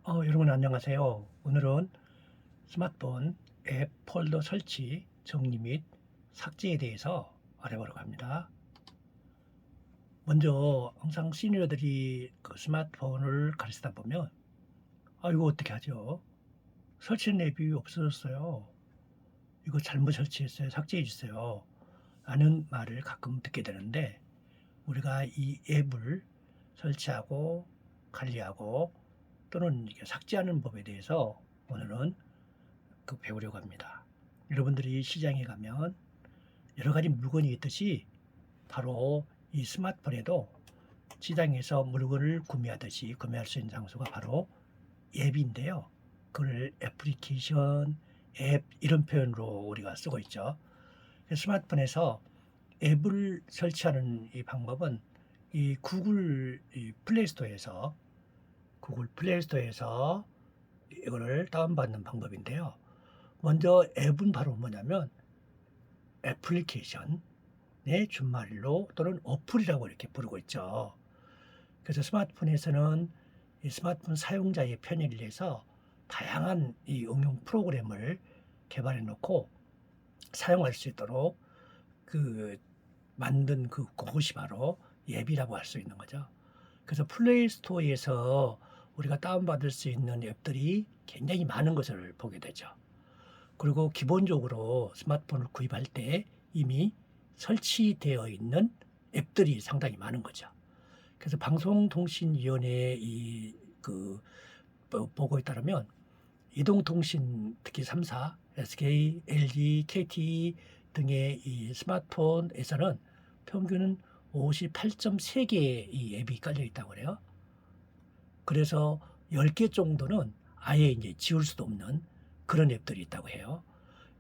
여러분 안녕하세요. 오늘은 스마트폰 앱 폴더 설치, 정리 및 삭제에 대해서 알아보려고 합니다. 먼저 항상 시니어들이 그 스마트폰을 가르치다 보면 이거 어떻게 하죠? 설치한 앱이 없어졌어요. 이거 잘못 설치했어요. 삭제해 주세요. 라는 말을 가끔 듣게 되는데 우리가 이 앱을 설치하고 관리하고 또는 이게 삭제하는 법에 대해서 오늘은 배우려고 합니다. 여러분들이 시장에 가면 여러 가지 물건이 있듯이 바로 이 스마트폰에도 시장에서 물건을 구매하듯이 구매할 수 있는 장소가 바로 앱인데요. 그걸 애플리케이션, 앱 이런 표현으로 우리가 쓰고 있죠. 스마트폰에서 앱을 설치하는 이 방법은 이 구글 플레이스토어에서 이거를 다운받는 방법인데요. 먼저 앱은 바로 뭐냐면 애플리케이션의 준말로 또는 어플이라고 이렇게 부르고 있죠. 그래서 스마트폰에서는 이 스마트폰 사용자의 편의를 위해서 다양한 이 응용 프로그램을 개발해 놓고 사용할 수 있도록 그 만든 그것이 바로 앱이라고 할 수 있는 거죠. 그래서 플레이 스토어에서 우리가 다운받을 수 있는 앱들이 굉장히 많은 것을 보게 되죠. 그리고 기본적으로 스마트폰을 구입할 때 이미 설치되어 있는 앱들이 상당히 많은 거죠. 그래서 방송통신위원회의 보고에 따르면 이동통신 특히 3사, SK, LG, KT 등의 이 스마트폰에서는 평균은 58.3개의 이 앱이 깔려 있다고 그래요. 그래서 10개 정도는 아예 이제 지울 수도 없는 그런 앱들이 있다고 해요.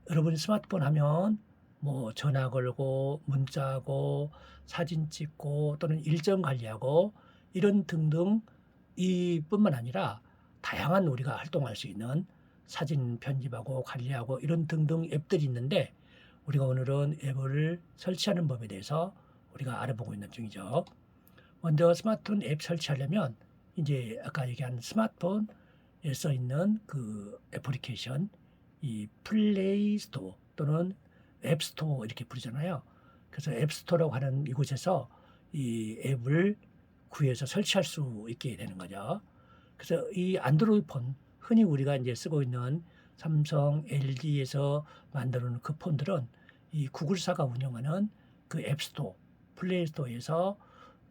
여러분 스마트폰 하면 뭐 전화 걸고 문자하고 사진 찍고 또는 일정 관리하고 이런 등등 이뿐만 아니라 다양한 우리가 활동할 수 있는 사진 편집하고 관리하고 이런 등등 앱들이 있는데 우리가 오늘은 앱을 설치하는 법에 대해서 우리가 알아보고 있는 중이죠. 먼저 스마트폰 앱 설치하려면 이제 아까 얘기한 스마트폰에 써 있는 그 애플리케이션 이 플레이 스토어 또는 앱 스토어 이렇게 부르잖아요. 그래서 앱 스토어라고 하는 이곳에서 이 앱을 구해서 설치할 수 있게 되는 거죠. 그래서 이 안드로이드 폰 흔히 우리가 이제 쓰고 있는 삼성, LG에서 만들어 놓은 그 폰들은 이 구글사가 운영하는 그 앱 스토어, 플레이 스토어에서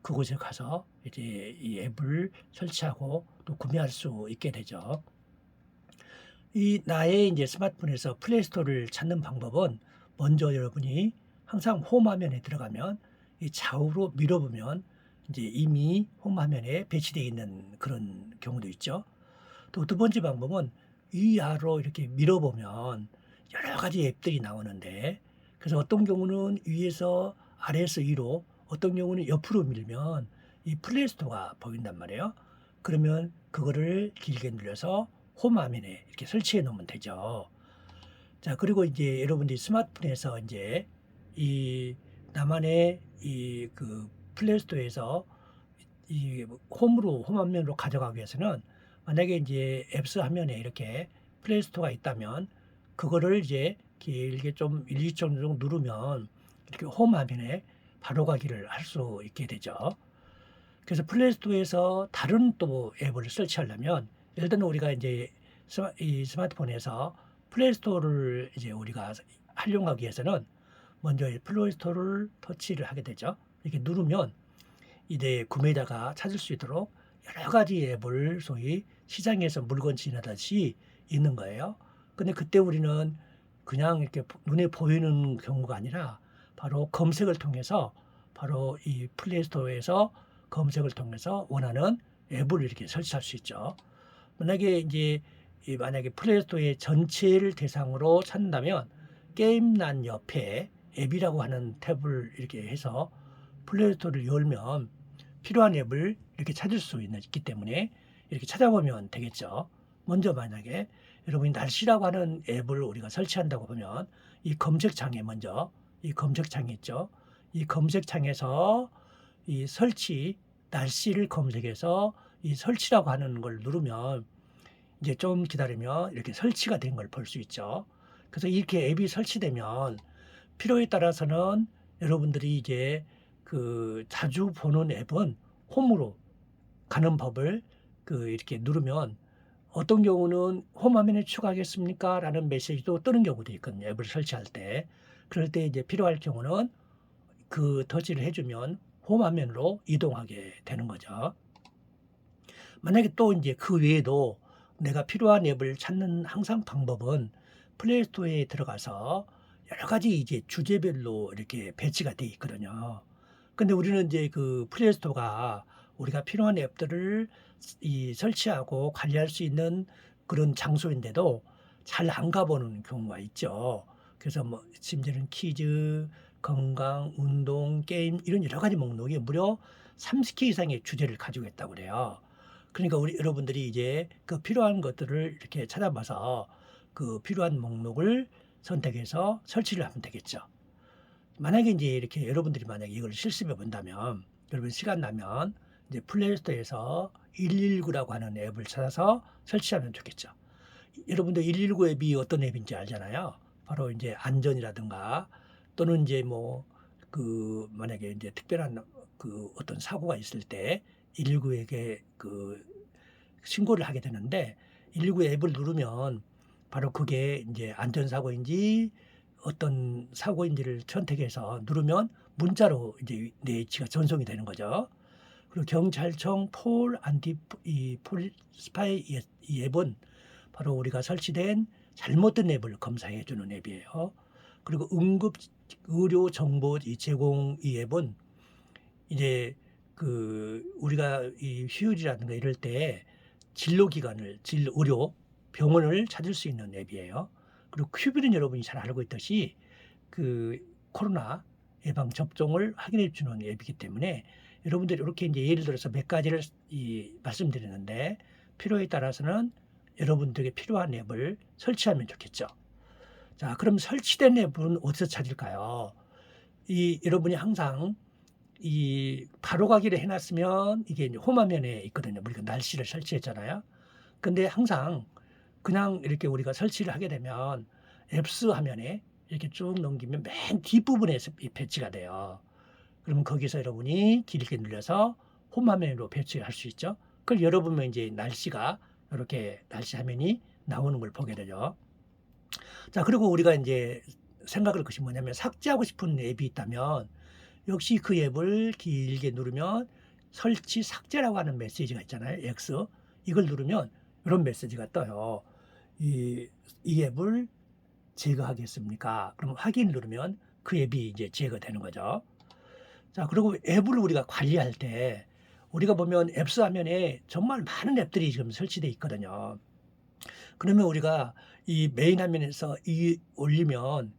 그곳에 가서 이제 이 앱을 설치하고 또 구매할 수 있게 되죠. 이 나의 이제 스마트폰에서 플레이 스토어를 찾는 방법은 먼저 여러분이 항상 홈 화면에 들어가면 이 좌우로 밀어보면 이제 이미 홈 화면에 배치되어 있는 그런 경우도 있죠. 또 두 번째 방법은 위아래로 이렇게 밀어보면 여러 가지 앱들이 나오는데 그래서 어떤 경우는 위에서 아래에서 위로 어떤 경우는 옆으로 밀면 이 플레이 스토어가 보인단 말이에요. 그러면 그거를 길게 눌러서 홈 화면에 이렇게 설치해 놓으면 되죠. 자, 그리고 이제 여러분들이 스마트폰에서 이제 이 나만의 플레이 스토어에서 이 홈 화면으로 가져가기 위해서는 만약에 이제 앱스 화면에 이렇게 플레이 스토어가 있다면 그거를 이제 길게 좀 1, 2초 정도 누르면 이렇게 홈 화면에 바로 가기를 할 수 있게 되죠. 그래서 플레이 스토어에서 다른 또 앱을 설치하려면 예를 들면 우리가 이제 이 스마트폰에서 플레이 스토어를 이제 우리가 활용하기 위해서는 먼저 이 플레이 스토어를 터치를 하게 되죠. 이렇게 누르면 이제 구매자가 찾을 수 있도록 여러 가지 앱을 소위 시장에서 물건 지나다시 있는 거예요. 근데 그때 우리는 그냥 이렇게 눈에 보이는 경우가 아니라 바로 검색을 통해서 바로 이 플레이 스토어에서 검색을 통해서 원하는 앱을 이렇게 설치할 수 있죠. 만약에 이제 만약에 플레이 스토어의 전체를 대상으로 찾는다면 게임란 옆에 앱이라고 하는 탭을 이렇게 해서 플레이 스토어를 열면 필요한 앱을 이렇게 찾을 수 있기 때문에 이렇게 찾아보면 되겠죠. 먼저 만약에 여러분이 날씨라고 하는 앱을 우리가 설치한다고 보면 이 검색창에 먼저 이 검색창이 있죠. 이 검색창에서 이 설치 날씨를 검색해서 이 설치라고 하는 걸 누르면 이제 좀 기다리면 이렇게 설치가 된 걸 볼 수 있죠. 그래서 이렇게 앱이 설치되면 필요에 따라서는 여러분들이 이제 그 자주 보는 앱은 홈으로 가는 법을 이렇게 누르면 어떤 경우는 "홈 화면에 추가하겠습니까?" 라는 메시지도 뜨는 경우도 있거든요, 앱을 설치할 때. 그럴 때 이제 필요할 경우는 그 터치를 해 주면 홈 화면으로 이동하게 되는 거죠. 만약에 또 인제 그 외에도 내가 필요한 앱을 찾는 항상 방법은 플레이 스토어에 들어가서 여러 가지 이제 주제별로 이렇게 배치가 돼 있거든요. 근데 우리는 인제 그 플레이 스토어가 우리가 필요한 앱들을 설치하고 관리할 수 있는 그런 장소인데도 잘 안 가 보는 경우가 있죠. 그래서 뭐 심지어는 퀴즈, 건강, 운동, 게임 이런 여러 가지 목록이 무려 30개 이상의 주제를 가지고 있다고 그래요. 그러니까 우리 여러분들이 이제 그 필요한 것들을 이렇게 찾아봐서 그 필요한 목록을 선택해서 설치를 하면 되겠죠. 만약에 인제 이렇게 여러분들이 만약에 이걸 실습해 본다면 여러분 시간 나면 이제 플레이 스토어에서 119라고 하는 앱을 찾아서 설치하면 좋겠죠. 여러분들 119 앱이 어떤 앱인지 알잖아요. 바로 인제 안전이라든가 또는 인제 뭐 만약에 인제 특별한 어떤 사고가 있을 때 119에게 신고를 하게 되는데 119 앱을 누르면 바로 그게 인제 안전사고인지 어떤 사고인지를 선택해서 누르면 문자로 이제 내 위치가 전송이 되는 거죠. 그리고 경찰청 폴 안티 폴 스파이 이 앱은 바로 우리가 설치된 잘못된 앱을 검사해 주는 앱이에요. 그리고 응급 의료 정보 제공 이 앱은 이제 우리가 이 휴일이라든가 이럴 때 진료기관을 의료 병원을 찾을 수 있는 앱이에요. 그리고 큐비는 여러분이 잘 알고 있듯이 코로나 예방 접종을 확인해 주는 앱이기 때문에 여러분들이 이렇게 인제 예를 들어서 몇 가지를 말씀드리는데 필요에 따라서는 여러분들에게 필요한 앱을 설치하면 좋겠죠. 자, 그럼 설치된 앱은 어디서 찾을까요? 여러분이 항상 바로 가기를 해 놨으면 이게 이제 홈 화면에 있거든요. 우리가 날씨를 설치했잖아요. 근데 항상 그냥 이렇게 우리가 설치를 하게 되면 앱스 화면에 이렇게 쭉 넘기면 맨 뒷부분에서 배치가 돼요. 그러면 거기서 여러분이 길게 눌러서 홈 화면으로 배치할 수 있죠. 그걸 열어보면 인제 날씨가 요렇게 날씨 화면이 나오는 걸 보게 되죠. 자, 그리고 우리가 인제 생각할 것이 뭐냐면 삭제하고 싶은 앱이 있다면 역시 그 앱을 길게 누르면 설치 삭제라고 하는 메시지가 있잖아요. X. 이걸 누르면 요런 메시지가 떠요. 이 앱을 제거하겠습니까? 그럼 확인 누르면 그 앱이 이제 제거되는 거죠. 자, 그리고 앱을 우리가 관리할 때 우리가 보면 앱스 화면에 정말 많은 앱들이 지금 설치되어 있거든요. 그러면 우리가 이 메인 화면에서 올리면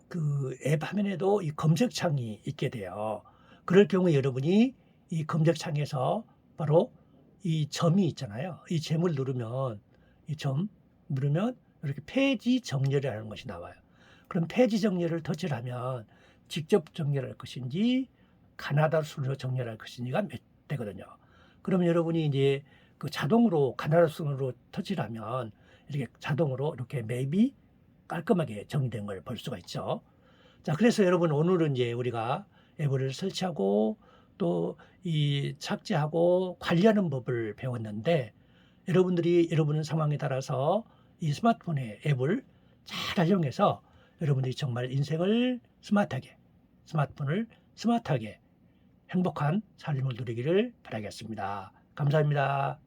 그 앱 화면에도 이 검색창이 있게 돼요. 그럴 경우에 여러분이 이 검색창에서 바로 이 점이 있잖아요. 이 점을 누르면 이 점 누르면 이렇게 페이지 정렬이라는 것이 나와요. 그럼 페이지 정렬을 터치를 하면 직접 정렬할 것인지 가나다 순으로 정렬할 것인지가 되거든요. 그러면 여러분이 이제 자동으로 가나다 순으로 터치를 하면 이렇게 자동으로 이렇게 맵이 깔끔하게 정리된 걸 볼 수가 있죠. 자, 그래서 여러분 오늘은 이제 우리가 앱을 설치하고 또 삭제하고 관리하는 법을 배웠는데 여러분들이 여러분의 상황에 따라서 이 스마트폰의 앱을 잘 활용해서 여러분들이 정말 인생을 스마트폰을 스마트하게 행복한 삶을 누리기를 바라겠습니다. 감사합니다.